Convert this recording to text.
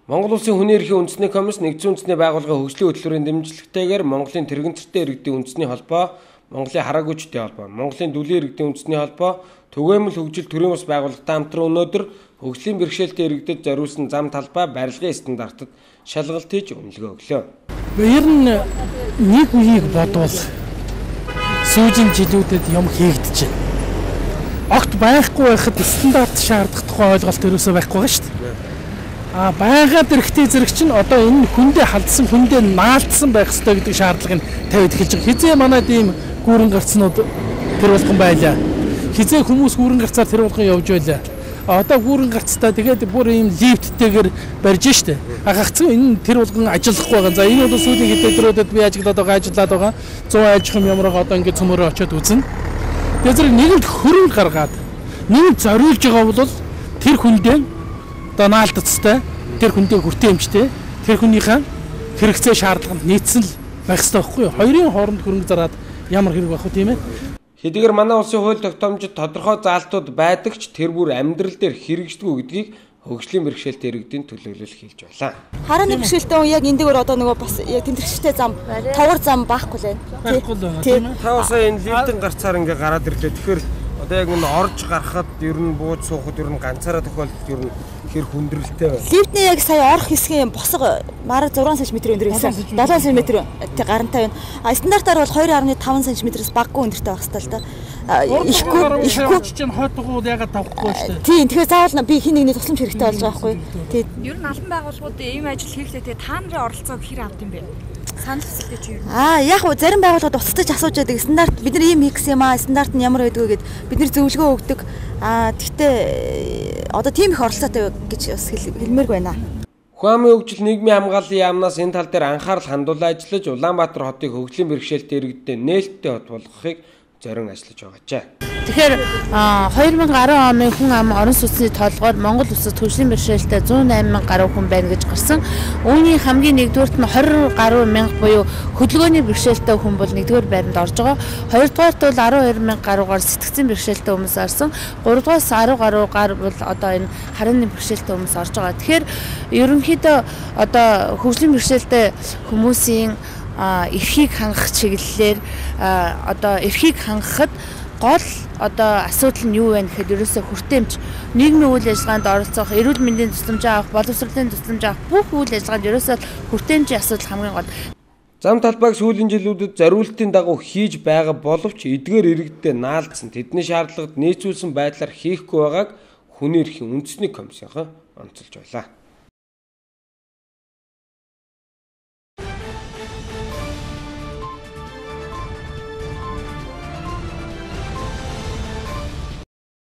Монгол Улсын хүний эрхийн үндэсний комисс нэгдсэн үндэсний байгууллагын хөгжлийн хөтөлбөрийн дэмжлэгтэйгээр Монголын тэрэгэнцэртэй иргэдийн үндэсний холбоо, Монголын хараагүйчдийн холбоо, Монголын дүлийн иргэдийн үндэсний холбоо, түгээмэл хөгжил төрийн бас байгууллагатай хамтран өнөөдөр хөгжлийн бэрхшээлтэй иргэдэд зориулсан зам талбай барилгын стандартад шалгалт хийж үнэлгээ өглөө. Ер нь нэг үеийг бодвол сүүлийн жилүүдэд юм хийгдэж байна. Огт байхгүй байхад стандарт шаардах тухай ойлголт ерөөсөө байхгүй байгаа шүү дээ. Байгаад эрэхтэй зэрэг чинь одоо энэ хүндээ халдсан, хүндээ наалтсан байх ёстой гэдэг шаардлагыг тавьж эхэлж байгаа. Хизээ манай тийм гүүрэн гарцнууд тэр болгон байлаа. Хизээ хүмүүс гүүрэн гарцаар тэр болгон явж байлаа. Одоо гүүрэн гарцтай тэгээд бүр ийм лифттэйгээр барьж штэ. Гагцсан энэ тэр болгон ажиллахгүй байгаа. За энэ бол сүүлийн хэдүүлрүүдэд би ажиллаад байгаа 100 аж ахуйн ямарга одоо ингэ цөмөрөө очиод үзнэ. Тэгээд зэрэг нэгэнт хөрөнгө гаргаад нэг зориулж байгаа бол тэр хүндээ одоо наалтцтай тэр хүндээ хүртээмжтэй тэр хүнийхээ хэрэгцээ шаардлаганд нийцсэн л байх ёстой байхгүй юу? Хоёрын хооронд хөрөнгө зараад ямар хэрэг байх вэ тийм ээ? Хэдийгээр манай улсын хууль тогтоомжид тодорхой заалтууд байдаг ч тэр бүр амьдрал дээр хэрэгждэггүй гэдгийг хөгжлийн бэрхшээлтэй иргэдийн төлөөлөл хэлж байлаа. Харааны бэрхшээлтэй хүн яг эндээгээр одоо нөгөө бас тэмдэгчтэй зам, товор зам байхгүй л байна. Тийм. Та усаа энэ лифтэн гарцаар ингээ гараад ирлээ. Тэгэхээр одоо яг энэ орж гарахад ер нь бууж суухад ер нь ганцаараа тохиолдолд ер нь хэр хүндрэлтэй байна. Лифтний яг сая орох хэсгийн босго мараа 6 см өндөр байсан. 7 см гарантай байна. Стандартаар бол 2.5 см-с баггүй өндөртэй байх хэрэгтэй л да. Ихгүй чинь хойдгууд ягаад тавхгүй шүү дээ. Тийм. Тэгэхээр заавал би хин нэгний тусламж хэрэгтэй болж байгаа байхгүй. Тийм. Ер нь албан байгууллагууд ийм ажил хийхдээ тэгээ та нарын оролцоог хэр авд юм бэ? Санал хүсэлтэй чи юу? Яг уу зарим байгууллагууд устгаж асууж байдаг. Стандарт бид нар ийм хийх юм аа. Стандарт нь ямар байдгүй гэд бид нар зөвлөгөө өгдөг. Тэгтээ одоо тийм их оролцоотой гэж бас хэлмээрг байна. Ухааны хөгжил нийгмийн хамгааллын яамнаас энэ тал дээр анхаарал хандуулан ажиллаж Улаанбаатар хотыг хөгжлийн бэрхшээлтэй иргэдэд нээлттэй хот болгохыг зорин ажиллаж байгаажээ. Тэгэхээр 2010 оны хүн ам орон сууцны толгойд Монгол улсад хөгжлийн бэрхшээлтэй 108,000 гаруй хүн байна гэж гарсан. Үүний хамгийн нэгдүгээрт нь 20 гаруй мянга буюу хөдөлгөөний бэрхшээлтэй хүн бол нэгдүгээр байранд орж байгаа. Хоёрдугаарт бол 12,000 гаруйгаар сэтгцийн бэрхшээлтэй хүмүүс орсон. Гуравдугаараас 10 гаруй гар бол одоо энэ харааны бэрхшээлтэй хүмүүс орж байгаа. Тэгэхээр ерөнхийдөө одоо хөгжлийн бэрхшээлтэй хүмүүсийн эрхийг хангах чиглэлээр одоо эрхийг хангахад гол одоо асуудал нь юу вэ гэхэд ерөөсөө хүртээмж нийгмийн үйл ажиллагаанд оролцох, эрүүл мэндийн тусламж авах, боловсролын тусламж авах бүх үйл ажиллагаанд ерөөсөө хүртээмжийн асуудал хамгийн гол. Зам талбайг сүүлийн жилүүдэд зориултын дагуу хийж байгаа боловч эдгээр иргэдэд наалдсан тэдний шаардлагад нийцүүлсэн байдлаар хийхгүй байгааг хүний эрхийн үндэсний комиссийнхан онцолж байлаа.